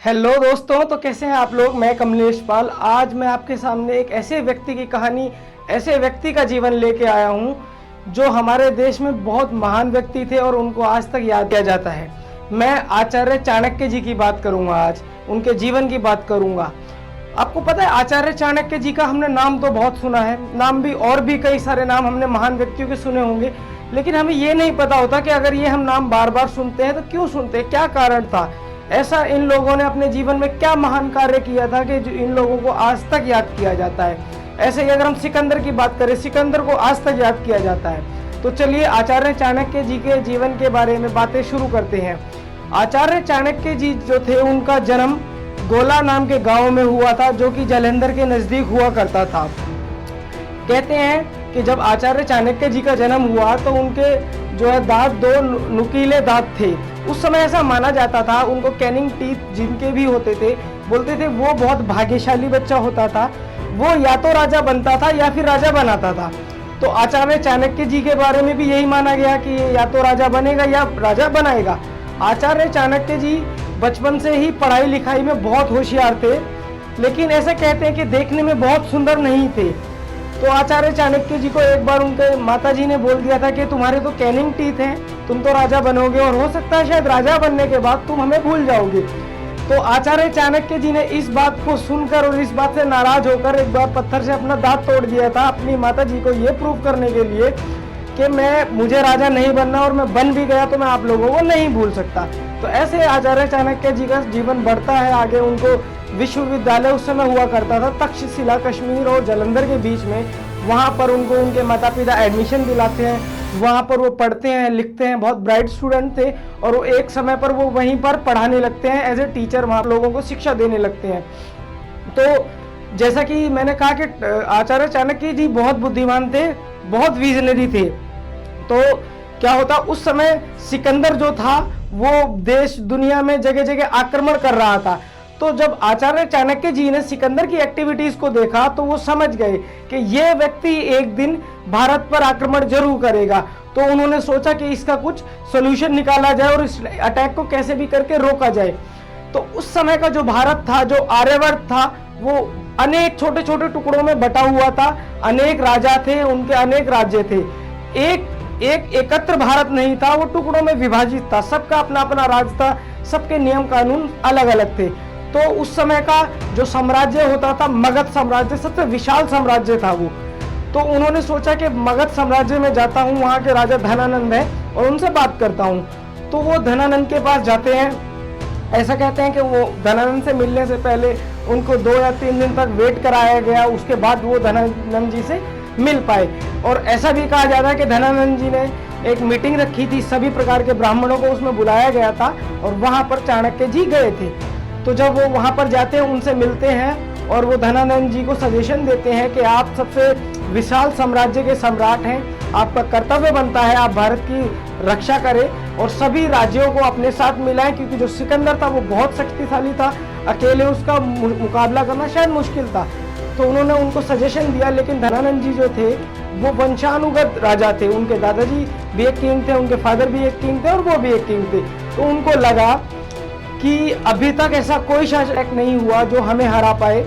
Hello दोस्तों, तो कैसे हैं आप लोग। मैं कमलेश पाल आज मैं आपके सामने एक ऐसे व्यक्ति की कहानी, ऐसे व्यक्ति का जीवन लेके आया हूं जो हमारे देश में बहुत महान व्यक्ति थे और उनको आज तक याद किया जाता है। मैं आचार्य चाणक्य जी की बात करूंगा, आज उनके जीवन की बात करूंगा। आपको पता है आचार्य चाणक्य जी का हमने नाम तो बहुत सुना है, नाम भी और भी कई सारे नाम हमने महान व्यक्तियों के सुने होंगे, लेकिन हमें ये नहीं पता होता कि अगर ये हम नाम बार बार सुनते हैं तो क्यों सुनते हैं, क्या कारण था, ऐसा इन लोगों ने अपने जीवन में क्या महान कार्य किया था कि जो इन लोगों को आज तक याद किया जाता है। ऐसे ही अगर हम सिकंदर की बात करें, सिकंदर को आज तक याद किया जाता है। तो चलिए आचार्य चाणक्य जी के जीवन के बारे में बातें शुरू करते हैं। आचार्य चाणक्य जी जो थे, उनका जन्म गोला नाम के गांव में हुआ था, जो कि जालंधर के नजदीक हुआ करता था। कहते हैं कि जब आचार्य चाणक्य जी का जन्म हुआ तो उनके जो है दांत दो नुकीले दांत थे। उस समय ऐसा माना जाता था, उनको कैनिंग टीथ जिनके भी होते थे, बोलते थे वो बहुत भाग्यशाली बच्चा होता था, वो या तो राजा बनता था या फिर राजा बनाता था। तो आचार्य चाणक्य जी के बारे में भी यही माना गया कि ये या तो राजा बनेगा या राजा बनाएगा। आचार्य चाणक्य जी बचपन से ही पढ़ाई लिखाई में बहुत होशियार थे, लेकिन ऐसे कहते हैं कि देखने में बहुत सुंदर नहीं थे। तो आचार्य चाणक्य जी को एक बार उनके माताजी ने बोल दिया था कि तुम्हारे तो कैनिंग टीथ हैं, तुम तो राजा बनोगे और हो सकता है शायद राजा बनने के बाद तुम हमें भूल जाओगे। तो आचार्य चाणक्य जी ने इस बात को सुनकर और इस बात से नाराज होकर एक बार पत्थर से अपना दांत तोड़ दिया था, अपनी माताजी को ये प्रूव करने के लिए कि मुझे राजा नहीं बनना, और मैं बन भी गया तो मैं आप लोगों को नहीं भूल सकता। तो ऐसे आचार्य चाणक्य जी का जीवन बढ़ता है आगे। उनको विश्वविद्यालय उस समय हुआ करता था तक्षशिला, कश्मीर और जालंधर के बीच में, वहाँ पर उनको उनके माता पिता एडमिशन दिलाते हैं, वहाँ पर वो पढ़ते हैं, लिखते हैं, बहुत ब्राइट स्टूडेंट थे और वो एक समय पर वो वहीं पर पढ़ाने लगते हैं, एज ए टीचर वहाँ लोगों को शिक्षा देने लगते हैं। तो जैसा कि मैंने कहा कि आचार्य चाणक्य जी बहुत बुद्धिमान थे, बहुत विजनरी थे। तो क्या होता, उस समय सिकंदर जो था वो देश दुनिया में जगह जगह आक्रमण कर रहा था। तो जब आचार्य चाणक्य जी ने सिकंदर की एक्टिविटीज को देखा तो वो समझ गए कि ये व्यक्ति एक दिन भारत पर आक्रमण जरूर करेगा। तो उन्होंने सोचा कि इसका कुछ सोल्यूशन निकाला जाए और इस अटैक को कैसे भी करके रोका जाए। तो उस समय का जो भारत था, जो आर्यवर्त था, वो अनेक छोटे छोटे टुकड़ों में बटा हुआ था, अनेक राजा थे, उनके अनेक राज्य थे। एक एकत्र भारत नहीं था, वो टुकड़ों में विभाजित था, सबका अपना अपना राज था, सबके नियम कानून अलग अलग थे। तो उस समय का जो साम्राज्य होता था, मगध साम्राज्य, सबसे विशाल साम्राज्य था वो। तो उन्होंने सोचा कि मगध साम्राज्य में जाता हूँ, वहाँ के राजा धनानंद है और उनसे बात करता हूँ। तो वो धनानंद के पास जाते हैं। ऐसा कहते हैं कि वो धनानंद से मिलने से पहले उनको 2 या 3 दिन तक वेट कराया गया, उसके बाद वो धनानंद जी से मिल पाए। और ऐसा भी कहा जाता है कि धनानंद जी ने एक मीटिंग रखी थी, सभी प्रकार के ब्राह्मणों को उसमें बुलाया गया था और वहाँ पर चाणक्य जी गए थे। तो जब वो वहाँ पर जाते हैं, उनसे मिलते हैं और वो धनानंद जी को सजेशन देते हैं कि आप सबसे विशाल साम्राज्य के सम्राट हैं, आपका कर्तव्य बनता है आप भारत की रक्षा करें और सभी राज्यों को अपने साथ मिलाएं, क्योंकि जो सिकंदर था वो बहुत शक्तिशाली था, अकेले उसका मुकाबला करना शायद मुश्किल था। तो उन्होंने उनको सजेशन दिया, लेकिन धनानंद जी जो थे वो वंशानुगत राजा थे, उनके दादाजी भी एक किंग थे, उनके फादर भी एक किंग थे और वो भी एक किंग थे। तो उनको लगा कि अभी तक ऐसा कोई शासक नहीं हुआ जो हमें हरा पाए,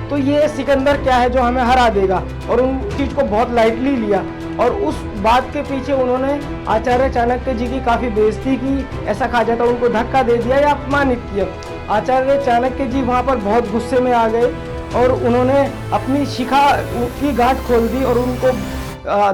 तो ये सिकंदर क्या है जो हमें हरा देगा, और उन चीज़ को बहुत लाइटली लिया। और उस बात के पीछे उन्होंने आचार्य चाणक्य जी की काफ़ी बेइज्जती की, ऐसा कहा जाता है उनको धक्का दे दिया या अपमानित किया। आचार्य चाणक्य जी वहाँ पर बहुत गुस्से में आ गए और उन्होंने अपनी शिखा की गांठ खोल दी और उनको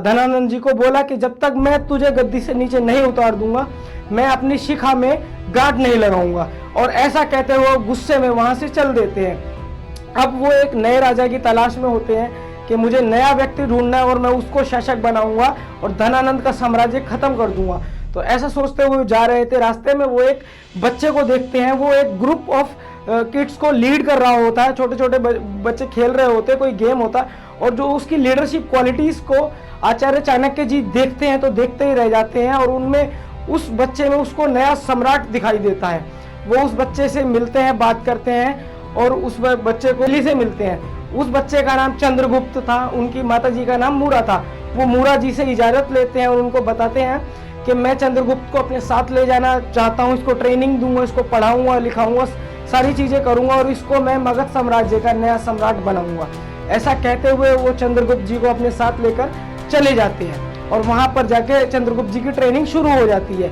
धनानंद जी को बोला कि जब तक मैं तुझे गद्दी से नीचे नहीं उतार दूंगा, मैं अपनी शिखा में गांठ नहीं लगाऊंगा। और ऐसा कहते हुए गुस्से में वहां से चल देते हैं। अब वो एक नए राजा की तलाश में होते हैं कि मुझे नया व्यक्ति ढूंढना है और मैं उसको शासक बनाऊंगा और धनानंद का साम्राज्य खत्म कर दूंगा। तो ऐसा सोचते हुए जा रहे थे, रास्ते में वो एक बच्चे को देखते हैं, वो एक ग्रुप ऑफ किड्स को लीड कर रहा होता है, छोटे छोटे बच्चे खेल रहे होते, कोई गेम होता, और जो उसकी लीडरशिप क्वालिटीज को आचार्य चाणक्य जी देखते हैं तो देखते ही रह जाते हैं और उनमें उस बच्चे में उसको नया सम्राट दिखाई देता है। वो उस बच्चे से मिलते हैं, बात करते हैं और उस बच्चे को से मिलते हैं। उस बच्चे का नाम चंद्रगुप्त था, उनकी माताजी का नाम मूरा था। वो मूरा जी से इजाज़त लेते हैं और उनको बताते हैं कि मैं चंद्रगुप्त को अपने साथ ले जाना चाहता हूँ, इसको ट्रेनिंग दूंगा, इसको पढ़ाऊंगा लिखाऊंगा, सारी चीज़ें करूँगा और इसको मैं मगध साम्राज्य का नया सम्राट बनाऊंगा। ऐसा कहते हुए वो चंद्रगुप्त जी को अपने साथ लेकर चले जाते हैं और वहाँ पर जाके चंद्रगुप्त जी की ट्रेनिंग शुरू हो जाती है।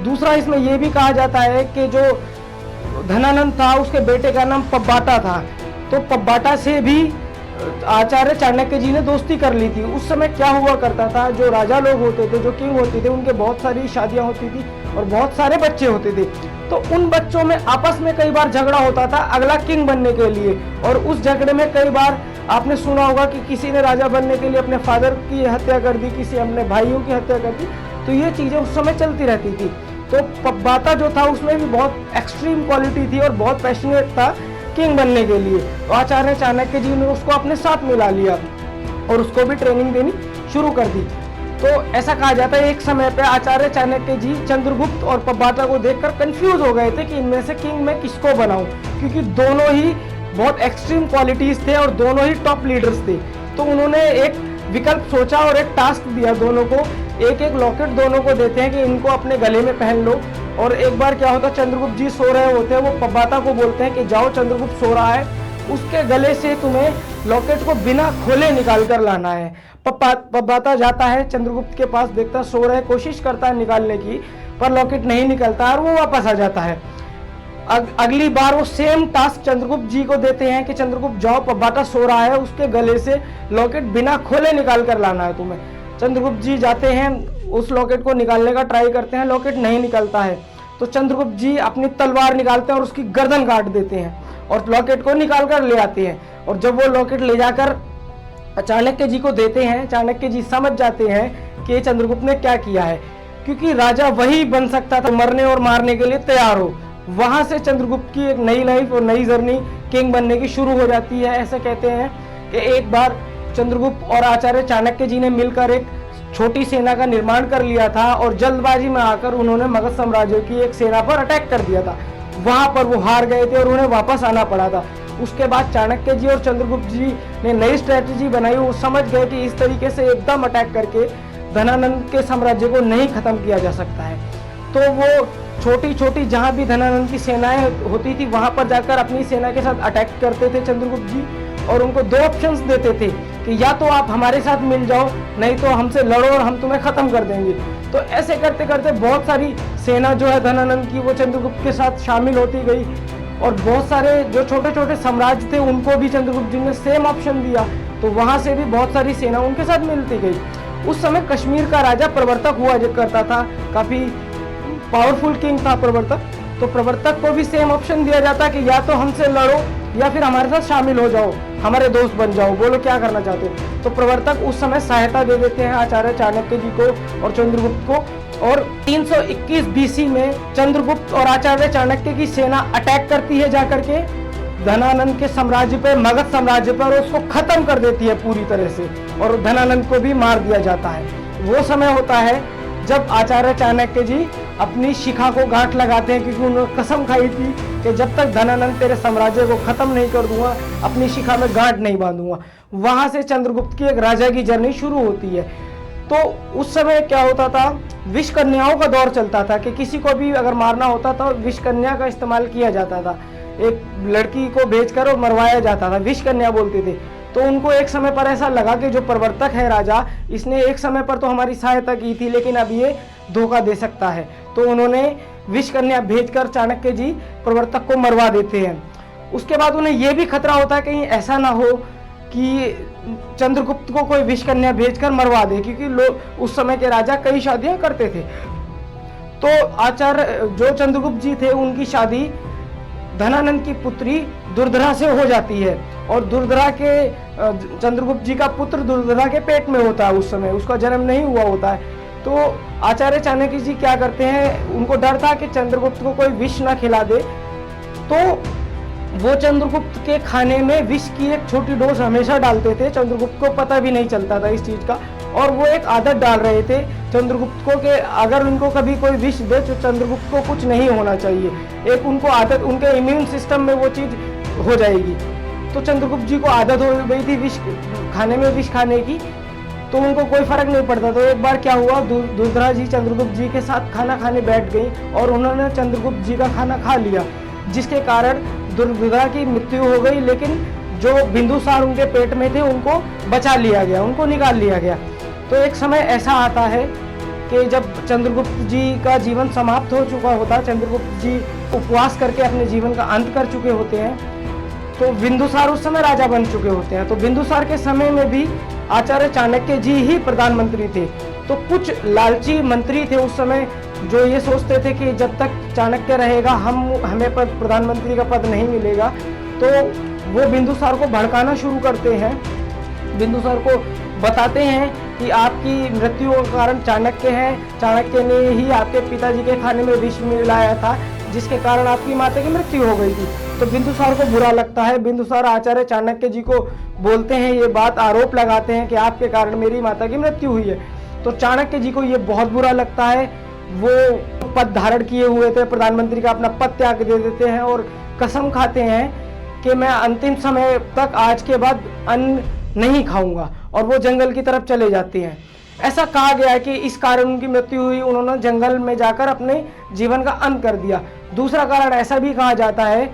दूसरा इसमें यह भी कहा जाता है कि जो धनानंद था उसके बेटे का नाम पब्बाटा था, तो पब्बाटा से भी आचार्य चाणक्य जी ने दोस्ती कर ली थी। उस समय क्या हुआ करता था, जो राजा लोग होते थे, जो किंग होते थे, उनके बहुत सारी शादियां होती थी और बहुत सारे बच्चे होते थे। तो उन बच्चों में आपस में कई बार झगड़ा होता था अगला किंग बनने के लिए, और उस झगड़े में कई बार आपने सुना होगा कि किसी ने राजा बनने के लिए अपने फादर की हत्या कर दी, किसी अपने भाइयों की हत्या कर दी। तो ये चीजें उस समय चलती रहती थी। तो पब्बाता जो था उसमें भी बहुत एक्सट्रीम क्वालिटी थी और बहुत पैशनेट था किंग बनने के लिए। तो आचार्य चाणक्य जी ने उसको अपने साथ मिला लिया और उसको भी ट्रेनिंग देनी शुरू कर दी। तो ऐसा कहा जाता है एक समय पे आचार्य चाणक्य जी चंद्रगुप्त और पब्बाता को देखकर कंफ्यूज हो गए थे कि इनमें से किंग मैं किसको बनाऊं, क्योंकि दोनों ही बहुत एक्सट्रीम क्वालिटीज थे और दोनों ही टॉप लीडर्स थे। तो उन्होंने एक विकल्प सोचा और एक टास्क दिया दोनों को, एक एक लॉकेट दोनों को देते हैं कि इनको अपने गले में पहन लो। और एक बार क्या होता है, चंद्रगुप्त जी सो रहे होते हैं, वो पब्बाता को बोलते हैं कि जाओ चंद्रगुप्त सो रहा है, उसके गले से तुम्हें लॉकेट को बिना खोले निकाल कर लाना है। पब्बाता जाता है चंद्रगुप्त के पास, देखता सो रहे, कोशिश करता है निकालने की, पर लॉकेट नहीं निकलता और वो वापस आ जाता है। अगली बार वो सेम टास्क चंद्रगुप्त जी को देते हैं कि चंद्रगुप्त जाओ, पब्बाता सो रहा है, उसके गले से लॉकेट बिना खोले निकाल कर लाना है तुम्हें। चंद्रगुप्त जी जाते हैं, उस लॉकेट को निकालने का ट्राई करते हैं, लॉकेट नहीं निकलता है। तो चंद्रगुप्त जी अपनी तलवार निकालते हैं और उसकी गर्दन काट देते हैं और लॉकेट को निकाल कर ले आते हैं। और जब वो लॉकेट ले जाकर चाणक्य जी को देते हैं, चाणक्य जी समझ जाते हैं कि चंद्रगुप्त ने क्या किया है, क्योंकि राजा वही बन सकता था मरने और मारने के लिए तैयार हो। वहां से चंद्रगुप्त की एक नई लाइफ और नई जर्नी किंग बनने की शुरू हो जाती है। ऐसे कहते हैं कि एक बार चंद्रगुप्त और आचार्य चाणक्य जी ने मिलकर एक छोटी सेना का निर्माण कर लिया था और जल्दबाजी में आकर उन्होंने मगध साम्राज्य की एक सेना पर अटैक कर दिया था। वहां पर वो हार गए थे और उन्हें वापस आना पड़ा था। उसके बाद चाणक्य जी और चंद्रगुप्त जी ने नई स्ट्रेटेजी बनाई। वो समझ गए कि इस तरीके से एकदम अटैक करके धनानंद के साम्राज्य को नहीं खत्म किया जा सकता है। तो वो छोटी छोटी जहां भी धनानंद की सेनाएं होती थी वहां पर जाकर अपनी सेना के साथ अटैक करते थे चंद्रगुप्त जी, और उनको दो ऑप्शंस देते थे कि या तो आप हमारे साथ मिल जाओ, नहीं तो हमसे लड़ो और हम तुम्हें खत्म कर देंगे। तो ऐसे करते करते बहुत सारी सेना जो है धनानंद की वो चंद्रगुप्त के साथ शामिल होती गई, और बहुत सारे जो छोटे छोटे साम्राज्य थे उनको भी चंद्रगुप्त जी ने सेम ऑप्शन दिया, तो वहां से भी बहुत सारी सेना उनके साथ मिलती गई। उस समय कश्मीर का राजा प्रवर्तक हुआ करता था, काफी पावरफुल किंग था प्रवर्तक। तो प्रवर्तक को भी सेम ऑप्शन दिया जाता कि या तो हमसे लड़ो या फिर हमारे साथ शामिल हो जाओ, हमारे दोस्त बन जाओ, बोलो क्या करना चाहते हो। तो प्रवर्तक उस समय सहायता दे देते हैं आचार्य चाणक्य जी को और चंद्रगुप्त को। और 321 बीसी में चंद्रगुप्त और आचार्य चाणक्य की सेना अटैक करती है जाकर के धनानंद के साम्राज्य पर, मगध साम्राज्य पर, और उसको खत्म कर देती है पूरी तरह से, और धनानंद को भी मार दिया जाता है। वो समय होता है जब आचार्य चाणक्य जी अपनी शिखा को गांठ लगाते हैं, क्योंकि उन्होंने कसम खाई थी कि जब तक धनानंद तेरे साम्राज्य को खत्म नहीं कर दूंगा, अपनी शिखा में गांठ नहीं बांधूंगा। वहां से चंद्रगुप्त की एक राजा की जर्नी शुरू होती है। तो उस समय क्या होता था, विष कन्याओं का दौर चलता था कि किसी को भी अगर मारना होता था विष कन्या का इस्तेमाल किया जाता था। एक लड़की को भेजकर और मरवाया जाता था, विष कन्या बोलते थे। तो उनको एक समय पर ऐसा लगा कि जो प्रवर्तक है राजा, इसने एक समय पर तो हमारी सहायता की थी लेकिन अब ये धोखा दे सकता है। तो उन्होंने विष कन्या भेजकर चाणक्य जी प्रवर्तक को मरवा देते हैं। उसके बाद उन्हें यह भी खतरा होता है कहीं ऐसा ना हो कि चंद्रगुप्त को कोई विष कन्या भेजकर मरवा दे, क्योंकि लोग उस समय के राजा कई शादियां करते थे। तो आचार्य जो चंद्रगुप्त जी थे उनकी शादी धनानंद की पुत्री दुर्धरा से हो जाती है, और दुर्धरा के चंद्रगुप्त जी का पुत्र दुर्धरा के पेट में होता है, उस समय उसका जन्म नहीं हुआ होता है। तो आचार्य चाणक्य जी क्या करते हैं, उनको डर था कि चंद्रगुप्त को कोई विष ना खिला दे, तो वो चंद्रगुप्त के खाने में विष की एक छोटी डोज हमेशा डालते थे। चंद्रगुप्त को पता भी नहीं चलता था इस चीज का, और वो एक आदत डाल रहे थे चंद्रगुप्त को कि अगर उनको कभी कोई विष दे तो चंद्रगुप्त को कुछ नहीं होना चाहिए। एक उनको आदत, उनके इम्यून सिस्टम में वो चीज हो जाएगी। तो चंद्रगुप्त जी को आदत हो गई थी विष खाने में, विष खाने की, तो उनको कोई फर्क नहीं पड़ता। तो एक बार क्या हुआ, दुर्धरा जी चंद्रगुप्त जी के साथ खाना खाने बैठ गई और उन्होंने चंद्रगुप्त जी का खाना खा लिया, जिसके कारण दुर्विवह की मृत्यु हो गई, लेकिन जो बिंदुसार उनके पेट में थे उनको बचा लिया गया, उनको निकाल लिया गया। तो एक समय ऐसा आता है कि जब चंद्रगुप्त जी का जीवन समाप्त हो चुका होता है, चंद्रगुप्त जी उपवास करके अपने जीवन का अंत कर चुके होते हैं, तो बिंदुसार उस समय राजा बन चुके होते हैं। तो बिंदुसार के समय में भी आचार्य चाणक्य जी ही प्रधानमंत्री थे। तो कुछ लालची मंत्री थे उस समय जो ये सोचते थे कि जब तक चाणक्य रहेगा हमें प्रधानमंत्री का पद नहीं मिलेगा। तो वो बिंदुसार को भड़काना शुरू करते हैं, बिंदुसार को बताते हैं कि आपकी मृत्यु का कारण चाणक्य है, चाणक्य ने ही आपके पिताजी के खाने में विष मिलाया था जिसके कारण आपकी माता की मृत्यु हो गई थी। तो बिंदुसार को बुरा लगता है, बिंदुसार आचार्य चाणक्य जी को बोलते हैं ये बात, आरोप लगाते हैं कि आपके कारण मेरी माता की मृत्यु हुई है। तो चाणक्य जी को ये बहुत बुरा लगता है, वो पद धारण किए हुए थे प्रधानमंत्री का, अपना पद त्याग दे देते हैं और कसम खाते हैं कि मैं अंतिम समय तक आज के बाद अन्न नहीं खाऊंगा, और वो जंगल की तरफ चले जाते हैं। ऐसा कहा गया है कि इस कारण उनकी मृत्यु हुई, उन्होंने जंगल में जाकर अपने जीवन का अंत कर दिया। दूसरा कारण ऐसा भी कहा जाता है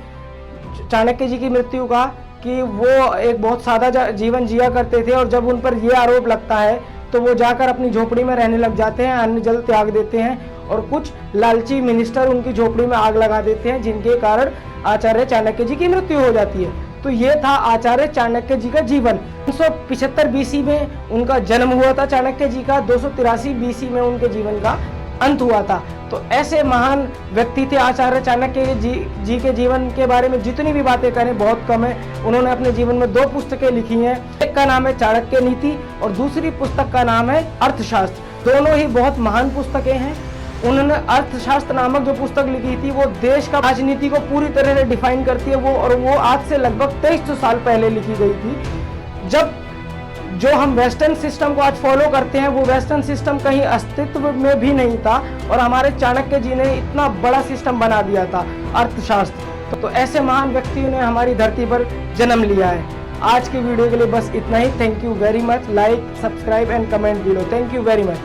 चाणक्य जी की मृत्यु का कि वो एक बहुत सादा जीवन जिया करते थे, और जब उन पर यह आरोप लगता है तो वो जाकर अपनी झोपड़ी में रहने लग जाते हैं, अन्न जल त्याग देते हैं, और कुछ लालची मिनिस्टर उनकी झोपड़ी में आग लगा देते हैं जिनके कारण आचार्य चाणक्य जी की मृत्यु हो जाती है। तो ये था आचार्य चाणक्य जी का जीवन। 375 बीसी में उनका जन्म हुआ था चाणक्य जी का, 283 बीसी में उनके जीवन का अंत हुआ था। तो ऐसे महान व्यक्ति थे आचार्य चाणक्य जी के जीवन के बारे में जितनी भी बातें करें बहुत कम है। उन्होंने अपने जीवन में 2 पुस्तकें लिखी हैं, एक का नाम है चाणक्य नीति और दूसरी पुस्तक का नाम है अर्थशास्त्र। दोनों ही बहुत महान पुस्तकें हैं। उन्होंने अर्थशास्त्र नामक जो पुस्तक लिखी थी वो देश का राजनीति को पूरी तरह से डिफाइन करती है, वो आज से लगभग 2300 साल पहले लिखी गई थी, जब जो हम वेस्टर्न सिस्टम को आज फॉलो करते हैं वो वेस्टर्न सिस्टम कहीं अस्तित्व में भी नहीं था, और हमारे चाणक्य जी ने इतना बड़ा सिस्टम बना दिया था अर्थशास्त्र। तो ऐसे महान व्यक्तियों ने हमारी धरती पर जन्म लिया है। आज की वीडियो के लिए बस इतना ही। Thank you very much. Like, subscribe and comment below. Thank you very much.